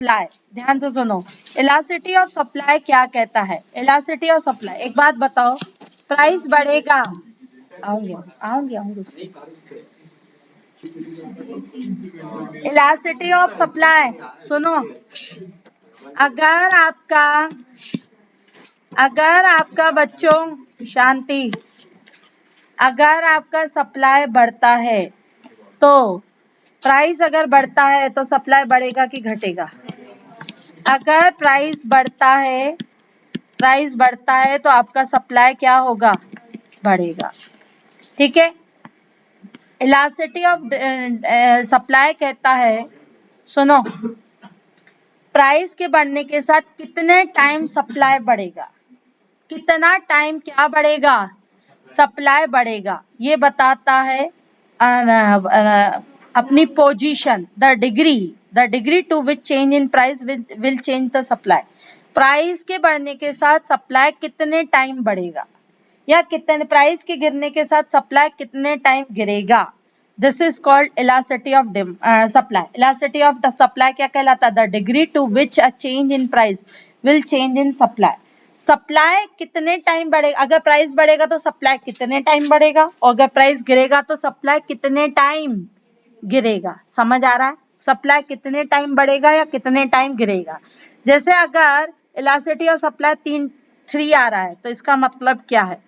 Supply, ध्यान से सुनो, इलास्टिसिटी ऑफ सप्लाई क्या कहता है? इलास्टिसिटी ऑफ सप्लाई, एक बात बताओ, प्राइस बढ़ेगा, आऊंगी आऊंगी आऊंगी, इलास्टिसिटी ऑफ सप्लाई सुनो, अगर आपका बच्चों शांति, अगर आपका सप्लाई बढ़ता है तो प्राइस अगर बढ़ता है तो सप्लाई बढ़ेगा कि घटेगा? अगर प्राइस बढ़ता है तो आपका सप्लाई क्या होगा? बढ़ेगा। ठीक है, इलास्टिसिटी ऑफ सप्लाई कहता है, सुनो, प्राइस के बढ़ने के साथ कितने टाइम सप्लाई बढ़ेगा, कितना टाइम क्या बढ़ेगा? सप्लाई बढ़ेगा। ये बताता है अपनी position, the degree to which change in price will change the supply. Price के बढ़ने के साथ सप्लाई कितने टाइम बढ़ेगा, या कितने प्राइस के गिरने के साथ सप्लाई कितने टाइम गिरेगा। This is called elasticity of supply. Elasticity of the supply क्या कहलाता है? The degree to which a change in price will change in supply. Supply कितने टाइम बढ़ेगा, अगर प्राइस बढ़ेगा तो सप्लाई कितने टाइम बढ़ेगा, और अगर प्राइस गिरेगा तो सप्लाई कितने टाइम गिरेगा। समझ आ रहा है? सप्लाई कितने टाइम बढ़ेगा या कितने टाइम गिरेगा। जैसे अगर इलास्टिसिटी ऑफ सप्लाई 3 आ रहा है तो इसका मतलब क्या है?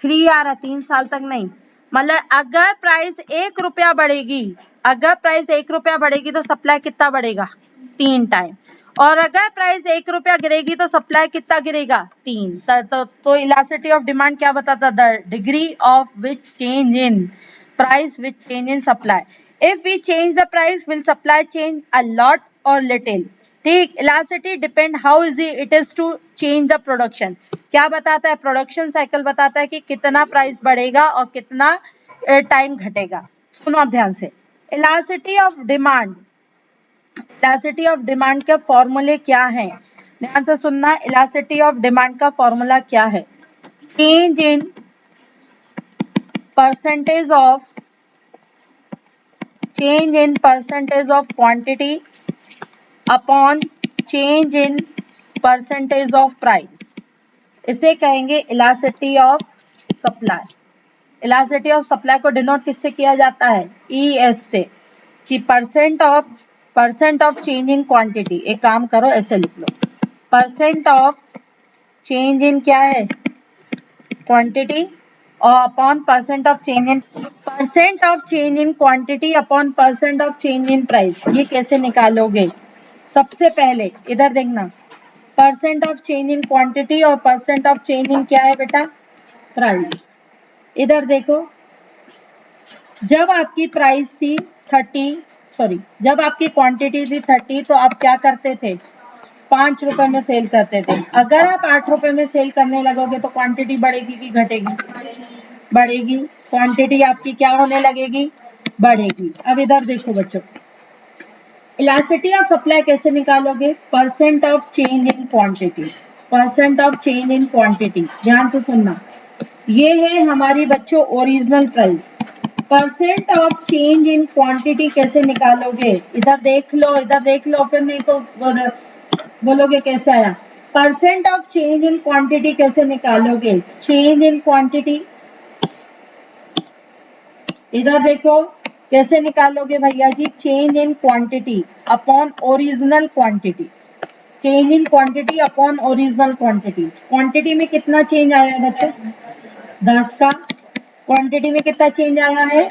3 आ रहा है, 3 साल तक नहीं, मतलब अगर प्राइस 1 रुपया बढ़ेगी, अगर प्राइस 1 रुपया बढ़ेगी तो सप्लाई कितना बढ़ेगा? 3 टाइम। और अगर प्राइस 1 रुपया गिरेगी तो सप्लाई कितना गिरेगा? 3। तो इलास्टिसिटी ऑफ डिमांड क्या बताता? The degree of which change in price which change in supply. If we change the price will supply change a lot और लिटिल। ठीक, elasticity depend how easy it is to change the production. क्या बताता है? Production cycle बताता है कि कितना price बढ़ेगा और कितना टाइम घटेगा। सुनो आप ध्यान से, elasticity of demand, elasticity of demand के फॉर्मूले क्या है? ध्यान से सुनना, इलास्टिसिटी ऑफ डिमांड का फॉर्मूला क्या है? Change in percentage of quantity upon change in percentage of price. इसे कहेंगे elasticity of supply. Elasticity of supply को डिनोट किससे किया जाता है? ES से। Percent of change in quantity, एक काम करो ऐसे लिख लो, परसेंट ऑफ चेंज इन क्या है? क्वांटिटी, और upon percent of change in quantity upon percent of change in price. ये कैसे निकालोगे? सबसे पहले इधर देखना, percent of change in quantity और परसेंट ऑफ चेंज इन क्या है बेटा? प्राइस। इधर देखो, जब आपकी प्राइस थी 30, जब आपकी क्वांटिटी थी 30 तो आप क्या करते थे? 5 रुपए में सेल करते थे। अगर आप 8 रुपए में सेल करने लगोगे तो क्वांटिटी बढ़ेगी कि घटेगी? बढ़ेगी। क्वांटिटी आपकी क्या होने लगेगी? बढ़ेगी। अब इधर देखो बच्चों, इलास्टिसिटी ऑफ सप्लाई कैसे निकालोगे? Percent of change in quantity, percent of change in quantity. ध्यान से सुनना, ये है हमारी बच्चों original price. Percent of change in quantity कैसे निकालोगे? इधर देख लो, इधर देख लो, फिर नहीं तो बोलोगे कैसे आया। Percent of change in quantity कैसे निकालोगे? चेंज इन क्वांटिटी, इधर देखो कैसे निकालोगे भैया जी? Change in quantity upon original quantity. Change in quantity upon original quantity. Quantity में कितना चेंज आया बच्चों? 10 का। क्वांटिटी में कितना चेंज आया है?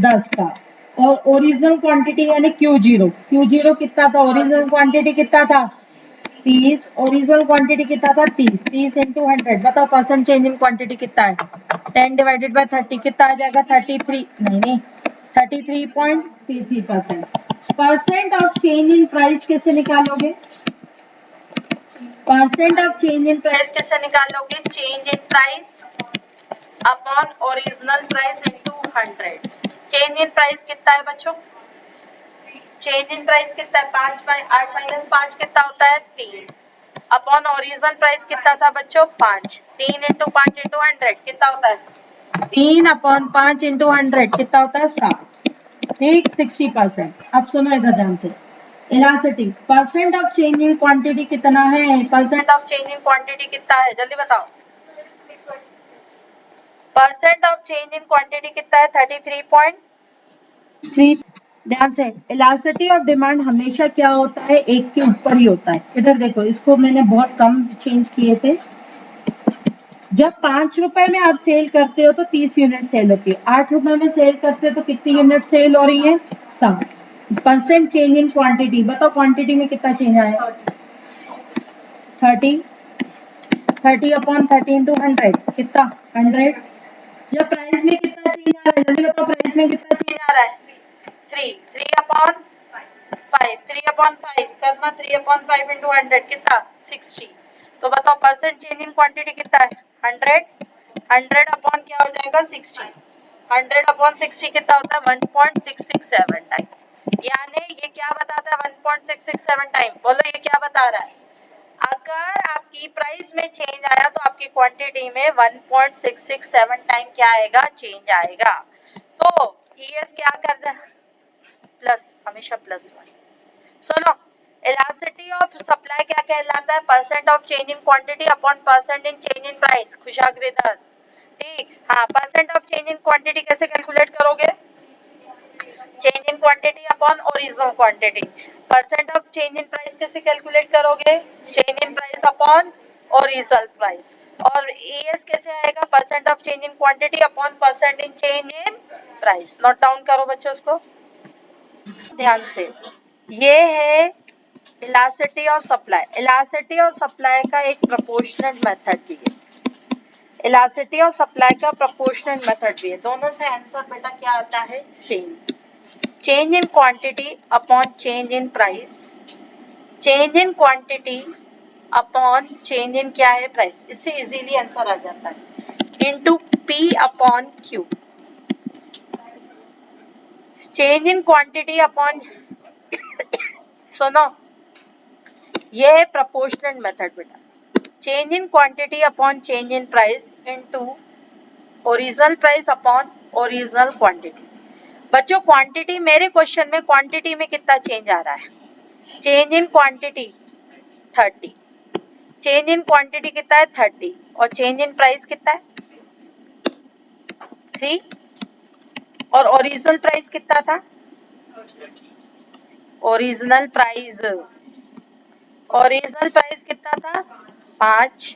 10 का। और ओरिजिनल क्वांटिटी यानी Q0 कितना था? ओरिजिनल क्वांटिटी कितना था? 30। ओरिजिनल क्वांटिटी कितना था? 30 इंटू 100। बताओ परसेंट चेंज इन क्वांटिटी कितना है? 10 डिवाइडेड बाय 30 कितना आ जाएगा? 33, नहीं 33.33%। Percent of change in price कैसे निकालोगे? Percent of change in price कैसे निकालोगे? Change in price upon original price into 100। Change in price कितना है बच्चों? चेंज इन प्राइस कितना है? 5/8 माइनस 5 कितना होता है? 3 अपॉन ओरिजिनल प्राइस कितना था बच्चों? 5। 3 इंटू 5 इंटू 100 कितना होता है? 3 अपॉन 5 इंटू 100 कितना होता है? 7। ठीक, 60%। अब सुनो इधर ध्यान से, elasticity percent of change in quantity कितना है? Percent of change in quantity कितना है? जल्दी बताओ। Percent of change in quantity कितना है? 33.3। ध्यान से, इलास्टिसिटी ऑफ डिमांड हमेशा क्या होता है? एक के ऊपर ही होता है। इधर देखो, इसको मैंने बहुत कम चेंज किए थे। जब 5 रुपए में आप सेल करते हो तो 30 यूनिट सेल होती है। 8 रुपए में सेल करते हो तो कितनी यूनिट सेल हो रही है? 7। परसेंट चेंज इन क्वांटिटी, बताओ क्वांटिटी में कितना चेंज आया? 30। 30 अपॉन 30 इंटू 100 कितना? 100। जब प्राइस में कितना चेंज आ रहा है? जल्दी बताओ, प्राइस में कितना चेंज आ रहा है? 3। 3 अपॉन 5। 3 अपॉन 5 करना, 3 अपॉन 5 इंटू 100 कितना? 60। तो बताओ परसेंट चेंज इन क्वांटिटी कितना है? 100। 100 अपॉन क्या हो जाएगा? 60। 100 अपॉन 60 कितना होता है? 1.667 टाइम। यानी ये क्या बताता है? 1.667 टाइम। बोलो ये क्या बता रहा है? अगर आपकी प्राइस में चेंज आया तो आपकी क्वांटिटी में 1.667 टाइम क्या आएगा? चेंज आएगा। तो ईएस क्या कर दे? प्लस, हमेशा +1। सुनो, इलास्टिसिटी ऑफ सप्लाई क्या कहलाता है? Percent of change in quantity upon percent in change in price. खुशाग्रिदर, ठीक। हाँ, percent of change in quantity कैसे कैलकुलेट करोगे? Change in quantity upon original quantity. Percent of change in price कैसे calculate करोगे? Change in price upon original price. और ES कैसे आएगा? Percent of change in quantity upon percent in change in price. Note down करो बच्चों उसको ध्यान से। ये है elasticity of supply. Elasticity of supply का एक प्रोपोर्शनल मेथड भी है। इलास्टिसिटी ऑफ सप्लाई का प्रोपोर्शनल मेथड भी है। दोनों से आंसर बेटा क्या आता है? Same. Change in quantity upon change in price. Change in quantity upon change in क्या है? प्राइस। इससे इजीली आंसर आ जाता है। Into P upon Q. Change in quantity upon सुनो, ये है प्रोपोर्शनल मेथड बेटा। Change in quantity upon change in price into original price upon original quantity. बच्चों क्वांटिटी, मेरे क्वेश्चन में क्वांटिटी में कितना चेंज आ रहा है? Change in quantity 30। Change in quantity कितना है? 30। और चेंज इन प्राइस कितना है? 3। और ओरिजिनल प्राइस कितना था? ओरिजिनल प्राइस कितना था? 5।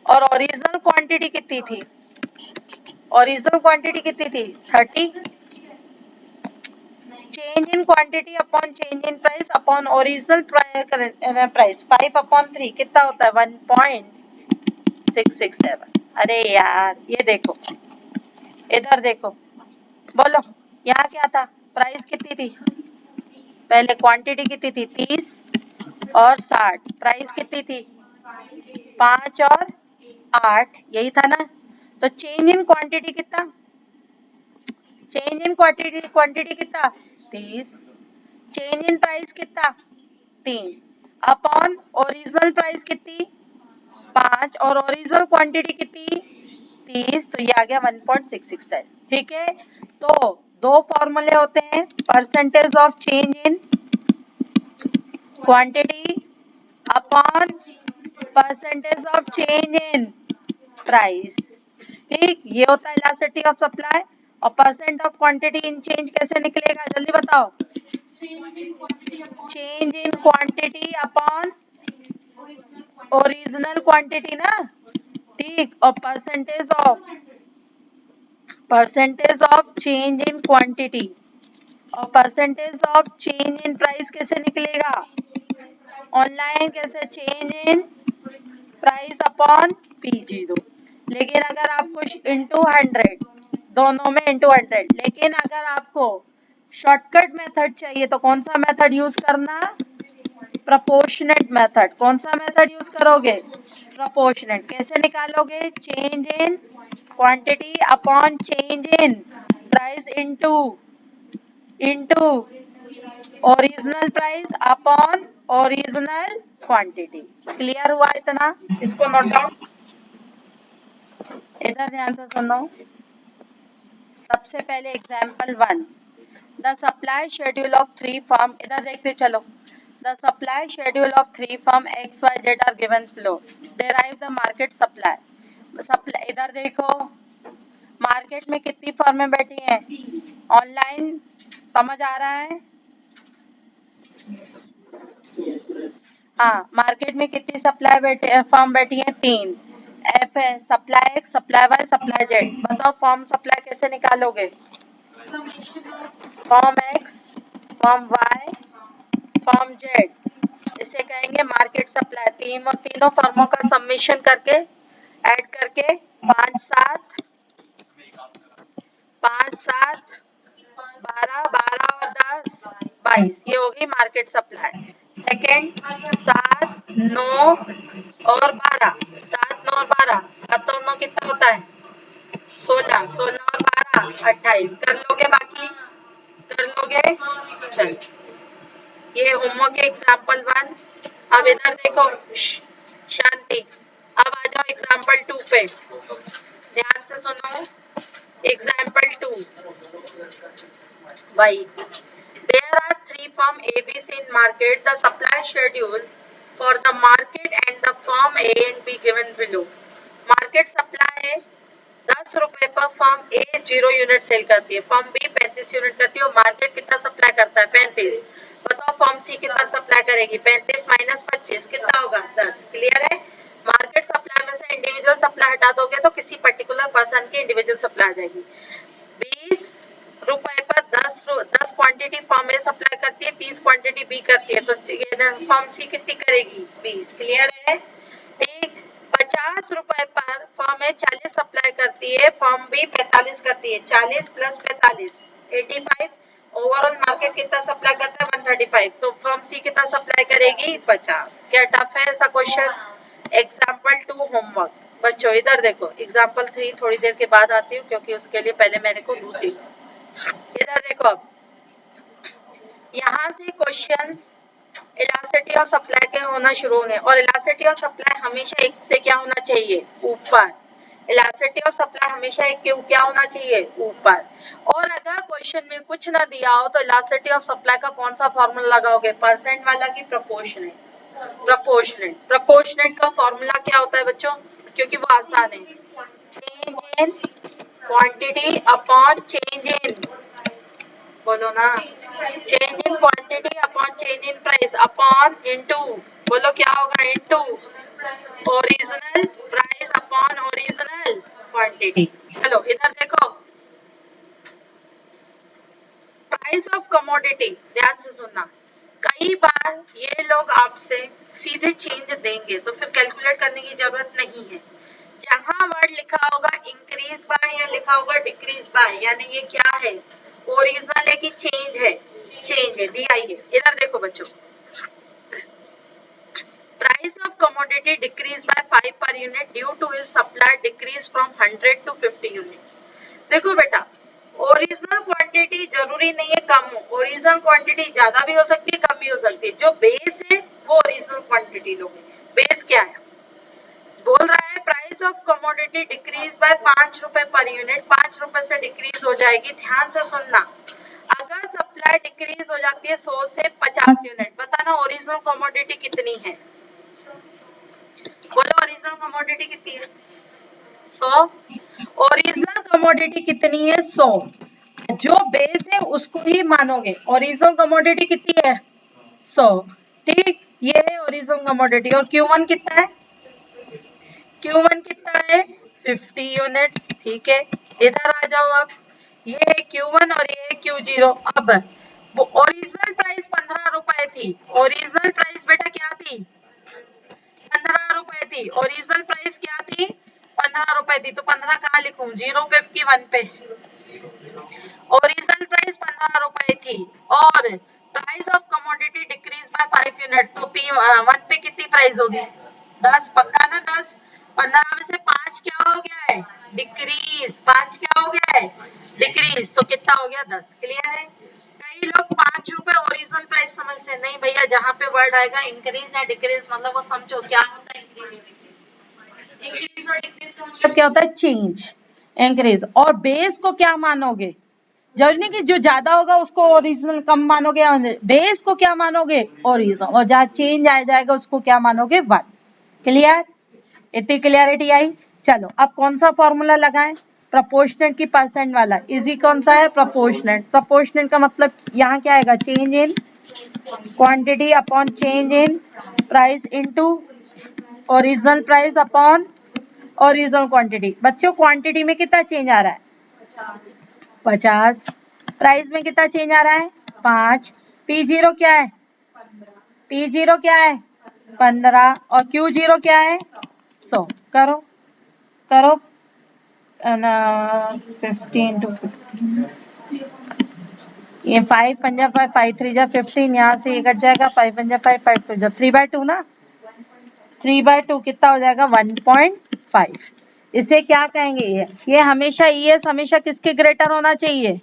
और ओरिजिनल क्वांटिटी कितनी थी? ओरिजिनल क्वांटिटी कितनी थी? 30। Change in quantity upon change in price upon original price 5 upon 3 कितना होता है? 1.667। अरे यार ये देखो, इधर देखो, बोलो यहाँ क्या था? प्राइस कितनी थी? पहले क्वांटिटी कितनी थी? 30 और 60। प्राइस कितनी थी? 5 और 8, यही था ना? तो चेंज इन क्वांटिटी कितना? चेंज इन क्वांटिटी कितना? 30। चेंज इन प्राइस कितना? 3 अपॉन ओरिजिनल प्राइस कितनी? 5 और ओरिजिनल क्वांटिटी कितनी? 30। तो ये आ गया 1.667। ठीक है, तो दो फॉर्मूले होते हैं, percentage of change in quantity upon percentage of change in price. ठीक, ये होता है इलास्टिसिटी ऑफ सप्लाई। और percent of quantity in change कैसे निकलेगा? जल्दी बताओ। Change in quantity upon original quantity ना, ठीक। और percentage of change in quantity और percentage of change in price कैसे निकलेगा? ऑनलाइन कैसे? Change in price upon P0। लेकिन अगर आपको इंटू 100, दोनों में इंटू 100, लेकिन अगर आपको शॉर्टकट मेथड चाहिए तो कौन सा मेथड यूज करना? Proportionate method. कौन सा मेथड यूज करोगे? प्रोपोर्शनेट। कैसे निकालोगे? Change in quantity upon change in price into original price upon original quantity. Clear हुआ इतना? इसको नोट डाउन, इधर ध्यान से सुनो। सबसे पहले example 1, the supply schedule of 3 firm, इधर देखते चलो, the supply schedule of 3 firm X Y Z are given below, derive the market supply. Supply इधर देखो, मार्केट में कितनी फर्में बैठी हैं, ऑनलाइन, समझ आ रहा है? हाँ, मार्केट में कितनी फर्म बैठी है, 3। एफ है, supply X, supply Y, supply Z. बताओ फर्म सप्लाई कैसे निकालोगे? Firm X, firm Y, firm Z, इसे कहेंगे मार्केट सप्लाई। तीनों फर्मों का सबमिशन करके ऐड करके 5 7 12 12 और 10 22, ये होगी मार्केट सप्लाई। सेकेंड 7 9 और 12, 7 9 और 12, 7 और 9 कितना होता है, 16, 16 और 12 28। कर लोगे, बाकी कर लोगे? चल, ये होमवर्क के एग्जाम्पल 1। अब इधर देखो, शांति। अब आ जाओ एग्जाम्पल 2 पे, ध्यान से सुनो। एग्जाम्पल 2, भाई, there are 3 firm ABC in market. The supply schedule for the market and the firm A and B given below. Market supply है 10 रुपए पर, फर्म ए 0 यूनिट सेल करती है, फर्म बी 35 यूनिट करती है, और मार्केट कितना सप्लाई करता है, 35। बताओ फर्म सी कितना सप्लाई करेगी, 35 माइनस 25 कितना होगा, 10। क्लियर है? मार्केट सप्लाई में से इंडिविजुअल सप्लाई हटा दोगे तो किसी पर्टिकुलर पर्सन की इंडिविजुअल सप्लाई आ जाएगी। 20 रुपए पर 10 क्वांटिटी फर्म ए सप्लाई करती है, 30 क्वांटिटी बी करती है, तो फर्म सी कितनी करेगी, 20। क्लियर है? ठीक। 50 रुपए पर फर्म ए 40 सप्लाई करती है, फर्म बी 45 करती है, 40 प्लस 45 85। ओवरऑल मार्केट कितना सप्लाई करता है, 135, तो फर्म सी कितना सप्लाई करेगी, 50। क्या टफ है ऐसा क्वेश्चन? Example 2 homework. बच्चों इधर देखो, एग्जाम्पल 3 थोड़ी देर के बाद आती हूँ, क्योंकि उसके लिए पहले मेरे को दूसरी। इधर देखो, अब यहाँ से क्वेश्चंस इलास्टिसिटी ऑफ सप्लाई के होना शुरू होंगे, और इलास्टिसिटी ऑफ सप्लाई हमेशा एक से क्या होना चाहिए, ऊपर। इलास्टिसिटी ऑफ सप्लाई हमेशा एक के क्या होना चाहिए, ऊपर। और अगर क्वेश्चन में कुछ ना दिया हो तो इलास्टिसिटी ऑफ सप्लाई का कौन सा फॉर्मूला लगाओगे, परसेंट वाला की प्रोपोर्शनेट? प्रोपोर्शनेट। प्रोपोर्शनेट का फॉर्मूला क्या होता है बच्चों, क्योंकि वो आसान है, change in quantity upon change in, बोलो ना, change in quantity upon change in price upon into, बोलो क्या होगा, into original price upon original quantity. चलो इधर देखो, प्राइस ऑफ कमोडिटी, ध्यान से सुनना। कई बार ये लोग आपसे सीधे चेंज देंगे, तो फिर कैलकुलेट करने की जरूरत नहीं है। जहां वर्ड लिखा होगा इंक्रीज बाय या लिखा होगा डिक्रीज बाय, यानी ये क्या है, ओरिजिनल है कि चेंज है, चेंज है, दिया ही है। इधर देखो बच्चों, price of commodity decrease by 5 per unit due to his supply decreases from 100 to 50 units. देखो बेटा, ओरिजिनल क्वांटिटी जरूरी नहीं है कम हो, ओरिजिनल क्वांटिटी ज्यादा भी हो सकती है, कम भी हो सकती है। जो बेस है वो ओरिजिनल क्वांटिटी लोगे। बेस क्या है, बोल रहा है price of commodity decrease by 5 रुपए पर यूनिट, 5 रुपए से डिक्रीज हो जाएगी। ध्यान से सुनना, अगर सप्लाई डिक्रीज हो जाती है 100 से 50 यूनिट, बताना ओरिजिनल कमोडिटी कितनी है, बोलो ओरिजिनल कमोडिटी कितनी है, 100। ओरिजिनल कमोडिटी कितनी है, 100। जो बेस है उसको ही मानोगे, ओरिजिनल कमोडिटी कितनी है, 100। ठीक, ये है ओरिजिनल कमोडिटी। और Q1 कितना है, Q1 कितना है, 50 यूनिट्स। ठीक है, इधर आ जाओ आप, ये है Q1 और ये है Q0। अब वो ओरिजिनल प्राइस 15 रुपए थी, ओरिजिनल प्राइस बेटा क्या थी, 15 रुपए थी। ओरिजिनल प्राइस क्या थी, 15 रुपए थी, तो 15 कहाँ लिखूं, 0 पे की 1 पे, ओरिजिनल प्राइस 15 रुपए थी, और price of commodity decrease by 5 unit, तो P1 पे कितनी प्राइस होगी, 10, पक्का ना, 10। 15 में से 5 क्या हो गया है, डिक्रीज, 5 क्या हो गया है, डिक्रीज, तो कितना हो गया, 10। क्लियर है? कई लोग 5 रुपए ओरिजिनल प्राइस समझते हैं, नहीं भैया, जहाँ पे वर्ड आएगा इंक्रीज या डिक्रीज, मतलब वो समझो क्या होता है इंक्रीज और डिक्रीज। इंक्रीज और डिक्रीज का मतलब क्या होता है, चेंज, इंक्रीज। और बेस को क्या मानोगे, जरूरी नहीं कि जो ज्यादा होगा उसको ओरिजिनल कम मानोगे, बेस को क्या मानोगे ओरिजिनल, और जहाँ चेंज आ जाएगा उसको क्या मानोगे 1। क्लियर? इतनी क्लियरिटी आई। चलो अब कौन सा फॉर्मूला लगाएं? प्रोपोर्शनेट की परसेंट वाला। इजी कौन सा है? प्रोपोर्शनेट। प्रोपोर्शनेट का मतलब यहाँ क्या आएगा? Change in quantity upon change in price into original price upon original quantity. बच्चों क्वांटिटी में कितना चेंज आ रहा है? 50। प्राइस में कितना चेंज आ रहा है? 5। P0 क्या है? P0 क्या है? 15। और Q0 क्या है? 100। करो करो 50 इंटू 15, ये 5 पंजा 5, 5 3 जा 15, यहाँ से ये कट जाएगा, 5 पंजा 5, 5 2 जा 3/2 ना, 3/2 कितना हो जाएगा? 1.5। इसे क्या कहेंगे? ये हमेशा ES हमेशा किसके ग्रेटर होना चाहिए?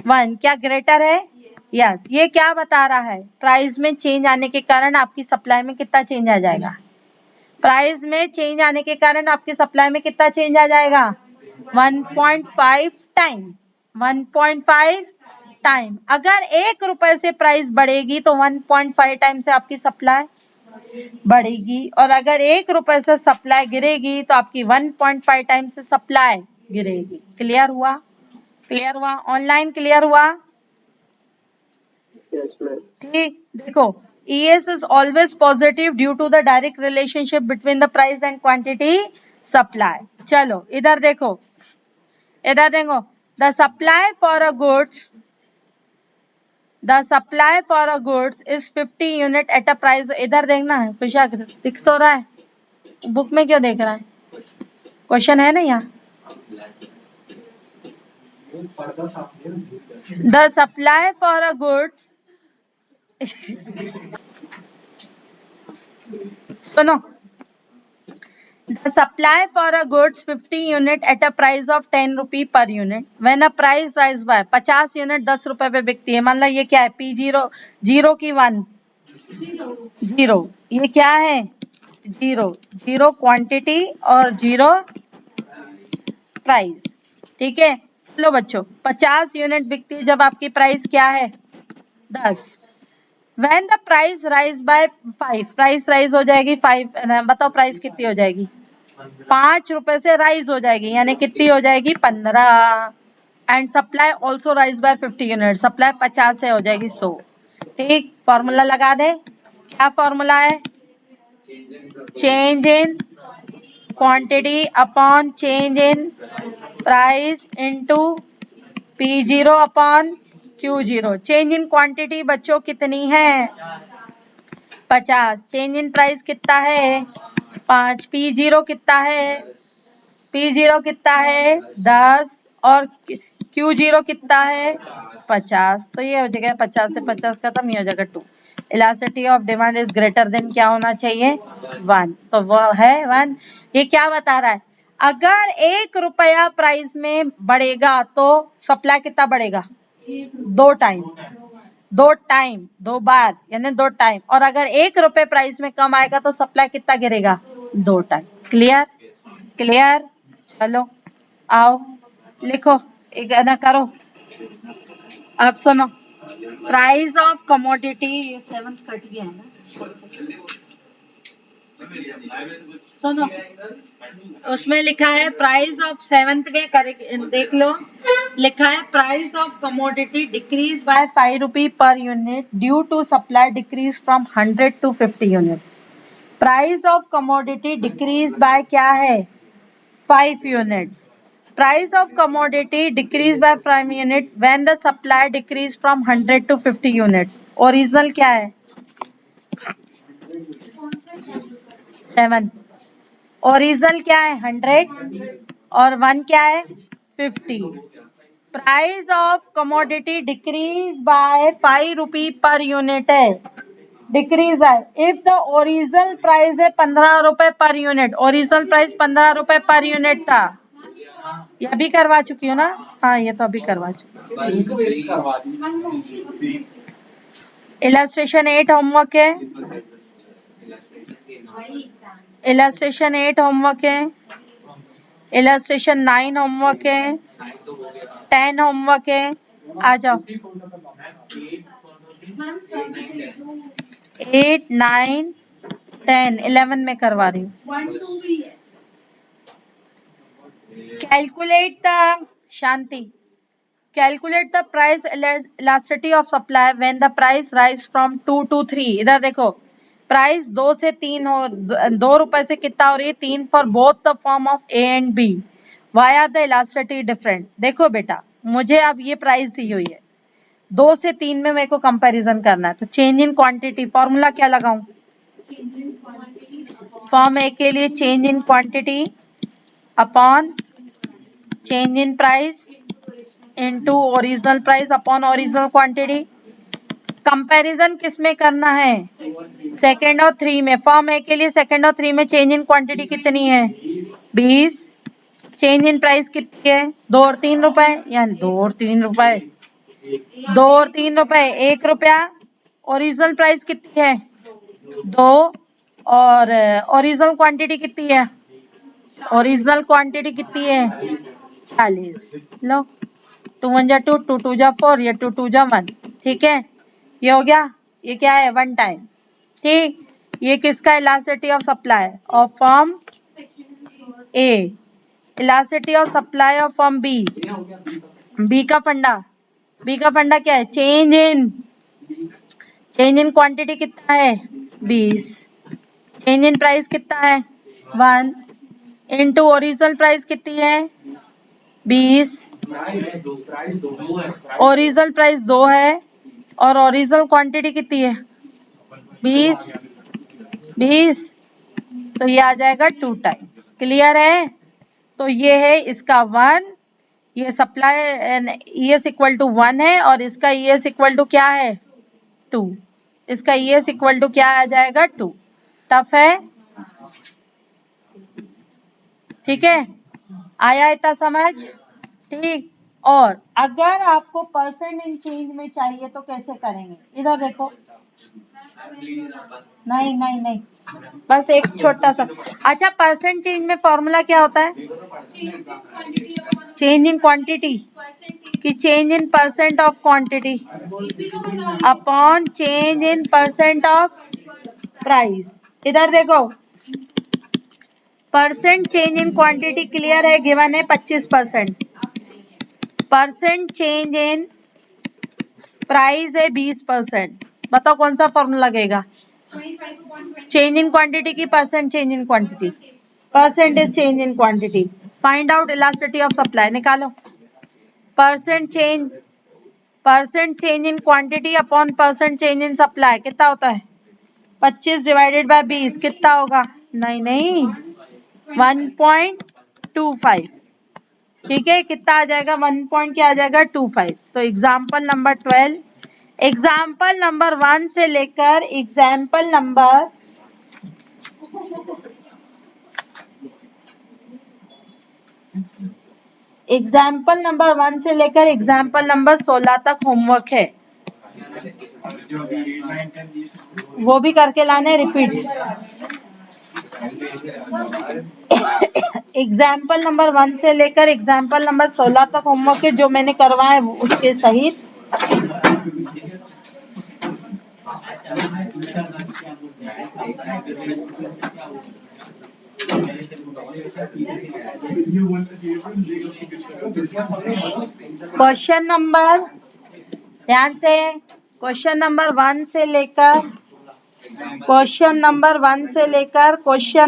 1। क्या ग्रेटर है? यस। ये क्या बता रहा है? प्राइस में चेंज आने के कारण आपकी सप्लाई में कितना चेंज आ जाएगा? प्राइस में चेंज आने के कारण आपकी सप्लाई में कितना चेंज आ जाएगा? 1.5 टाइम। 1.5 टाइम। अगर 1 रुपए से प्राइस बढ़ेगी तो 1.5 टाइम से आपकी सप्लाई बढ़ेगी, और अगर 1 रुपए से सप्लाई गिरेगी तो आपकी 1.5 टाइम से सप्लाई गिरेगी। क्लियर हुआ? क्लियर हुआ? ऑनलाइन क्लियर हुआ? ठीक। देखो ES is always positive due to the direct relationship between the price and quantity supply। चलो इधर देखो, इधर देखो, the supply for a goods is 50 unit at a price। इधर देखना है खुशा, दिख तो रहा है, बुक में क्यों देख रहा है? क्वेश्चन है ना यहाँ। The supply for a goods सुनो, the supply for a goods 50 unit at a price of 10 rupee per unit when a price rise by 50 unit 10 रुपए पे बिकती है। मान लो ये क्या है? P0 जीरो की 1 जीरो, ये क्या है? जीरो। जीरो क्वांटिटी और जीरो प्राइस। ठीक है। लो बच्चों 50 यूनिट बिकती है जब आपकी प्राइस क्या है? 10। When the price rise by 5, price rise हो जाएगी 5, बताओ प्राइस कितनी हो जाएगी? 5 रुपए से राइज हो जाएगी, यानी कितनी हो जाएगी? 15। And supply also rise by 50 unit, supply 50 से हो जाएगी 100। ठीक। फॉर्मूला लगा दे। क्या फॉर्मूला है? Change in quantity upon change in price into P0 upon Q0। Change in quantity बच्चों कितनी है? 50। चेंज इन प्राइस कितना है? 5। P0 कितना है? P0 कितना है? 10। और Q0 कितना है? 50। तो ये हो जाएगा 50 से 50 खत्म, ये हो जाएगा 2। Elasticity of demand is greater than क्या होना चाहिए? 1। तो वो है 1। ये क्या बता रहा है? अगर 1 रुपया प्राइस में बढ़ेगा तो सप्लाई कितना बढ़ेगा? 2 टाइम। 2 टाइम, 2 बार, यानी 2 टाइम। और अगर 1 रुपए प्राइस में कम आएगा तो सप्लाई कितना गिरेगा? 2 टाइम। क्लियर? क्लियर? चलो आओ लिखो, एक ना करो। अब सुनो, प्राइस ऑफ कमोडिटी, ये 7th कट गया है ना, सुनो उसमें लिखा है प्राइस ऑफ 7th में देख लो, लिखा है price of commodity decrease by 5 rupee per unit due to supply decreases from 100 to 50 units. Price of commodity decrease by क्या है? 5 units. Price of commodity decrease by 5 unit when the supply decrease from 100 to 50 units। Original क्या है? 7। Original क्या है? 100। और 1 क्या है? 50। Price of commodity decrease by 5 rupee per unit है। Decrease by, if the original price है 15 रुपए पर यूनिट, ओरिजिनल प्राइस 15 रुपए पर यूनिट था। ये अभी करवा चुकी हूँ ना? हाँ ये तो अभी करवा चुकी। इलस्ट्रेशन 8 होमवर्क है। इलस्ट्रेशन 8 होमवर्क है। इलस्ट्रेशन 9 होमवर्क है। 10 होमवर्क है। आ जाओ। 8 9 10 11 में करवा रही हूँ। Calculate the Shanti calculate the price elasticity of supply when the price rise from 2 to 3। इधर देखो प्राइस 2 से 3 हो 2 रुपए से कितना हो रही है 3 for both the firm of A and B. Why are the elasticity different? देखो बेटा मुझे अब ये प्राइस दी हुई है 2 से 3 में मेरे को कंपैरिजन करना है तो चेंज इन क्वांटिटी फॉर्मूला क्या लगाऊं? फॉर्म ए के लिए change in quantity upon change in price into original price upon original quantity. Comparison किस में करना है? सेकंड और 3 में। फॉर्म ए के लिए सेकंड और 3 में चेंज इन क्वांटिटी कितनी है? 20। चेंज इन प्राइस कितनी है? 2 और 3 रुपए, यानी 2 और 3 रुपए, 2 और 3 रुपए 1 रुपया। ओरिजिनल प्राइस कितनी है? 2 और ओरिजिनल क्वांटिटी कितनी है? ओरिजिनल क्वांटिटी कितनी है? 40। लो 2 1 जा 2 2 2 जा 4 या 2 2 जा 1। ठीक है ये हो गया। ये क्या है? One time. ठीक ये किसका elasticity of supply of firm A, elasticity of supply of firm B. B का फंडा क्या है? चेंज इन क्वांटिटी कितना है? 20। चेंज इन प्राइस कितना है? 1 इनटू ओरिजिनल प्राइस कितनी है? 20। ओरिजिनल प्राइस 2 है और ओरिजिनल क्वांटिटी कितनी है? 20। तो ये आ जाएगा 2 टाइम। क्लियर है? तो ये है इसका 1, ये सप्लाई ES इक्वल टू 1 है और इसका ES इक्वल टू क्या है? 2। इसका ES इक्वल टू क्या आ जाएगा? 2। टफ है? ठीक है आया इतना समझ? ठीक। और अगर आपको परसेंट इन चेंज में चाहिए तो कैसे करेंगे? इधर देखो। नहीं बस एक छोटा सा। अच्छा परसेंट चेंज में फॉर्मूला क्या होता है? चेंज इन क्वांटिटी कि change in percent of quantity upon change in percent of price. इधर देखो percent change in quantity clear है, गिवन है 25%। परसेंट चेंज इन प्राइस है 20%। बताओ कौन सा फॉर्मूला लगेगा? चेंज इन क्वांटिटी की percent change in quantity? Percentage change in quantity. Find out elasticity of supply निकालो। Percent change in quantity upon percent change in supply कितना होता है? 25 डिवाइडेड बाय 20 कितना होगा? नहीं 1.25। ठीक है कितना आ जाएगा? 1 पॉइंट क्या आ जाएगा? 25। तो एग्जाम्पल नंबर 12, एग्जाम्पल नंबर 1 से लेकर एग्जाम्पल नंबर एग्जाम्पल नंबर 16 तक होमवर्क है, वो भी करके लाने रिपीट। एग्जाम्पल नंबर 1 से लेकर एग्जाम्पल नंबर 16 तक होमवर्क है जो मैंने करवाया उसके सहित। क्वेश्चन नंबर ध्यान से क्वेश्चन नंबर 1 से लेकर क्वेश्चन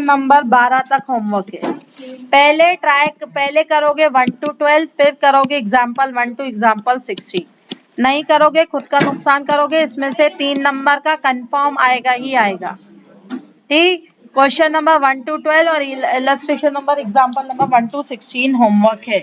नंबर 12 तक होमवर्क है। पहले करोगे 1 to 12, फिर करोगे एग्जाम्पल 1 to एग्जाम्पल 16। नहीं करोगे खुद का नुकसान करोगे। इसमें से 3 नंबर का कंफर्म आएगा ही आएगा। ठीक क्वेश्चन नंबर 1 to 12 और illustration number example number 1 to 16 homework है।